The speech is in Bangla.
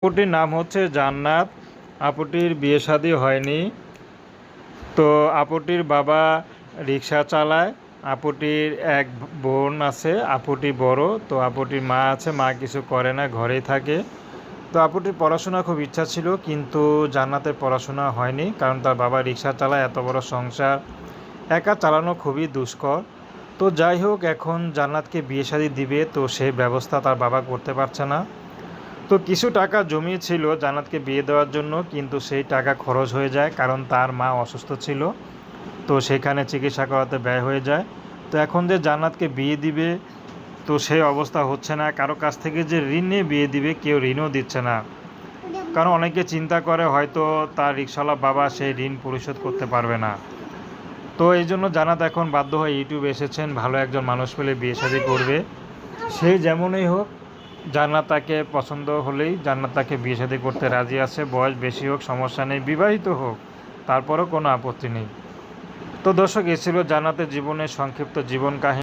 আপুটির নাম হচ্ছে জান্নাত। আপুটির বিয়ে শাদী হয়নি। তো আপুটির বাবা রিক্সা চালায়। আপুটির এক বোন আছে, আপুটি বড়। তো আপুটির মা আছে, মা কিছু করে না, ঘরেই থাকে। তো আপুটির পড়াশোনা খুব ইচ্ছা ছিল, কিন্তু জান্নাতের পড়াশোনা হয়নি, কারণ তার বাবা রিক্সা চালায়। এত বড় সংসার একা চালানো খুবই দুষ্কর। তো যাই হোক, এখন জান্নাতকে বিয়ে শাদী দিবে, তো সেই ব্যবস্থা তার বাবা করতে পারছে না। তো কিছু টাকা জমিয়েছিল জান্নাতকে বিয়ে দেওয়ার জন্য, কিন্তু সেই টাকা খরচ হয়ে যায়, কারণ তার মা অসুস্থ ছিল। তো সেখানে চিকিৎসা করাতে ব্যয় হয়ে যায়। তো এখন যে জান্নাতকে বিয়ে দিবে, তো সেই অবস্থা হচ্ছে না। কারো কাছ থেকে যে ঋণ নিয়ে বিয়ে দিবে, কেউ ঋণও দিচ্ছে না। কারণ অনেকে চিন্তা করে হয়তো তার রিক্সাওয়ালা বাবা সেই ঋণ পরিশোধ করতে পারবে না। তো এই জন্য জান্নাত এখন বাধ্য হয়ে ইউটিউবে এসেছেন, ভালো একজন মানুষ পেলে বিয়ে শাদী করবে। সেই যেমনই হোক, জান্নাত তাকে পছন্দ হলেই জান্নাত তাকে বিয়ে শাদী করতে রাজি আছে। বয়স বেশি হোক সমস্যা নেই, বিবাহিত হোক, তারপরও কোনো আপত্তি নেই। তো দর্শক, এ ছিল জান্নাতের জীবনের সংক্ষিপ্ত জীবন কাহিনী।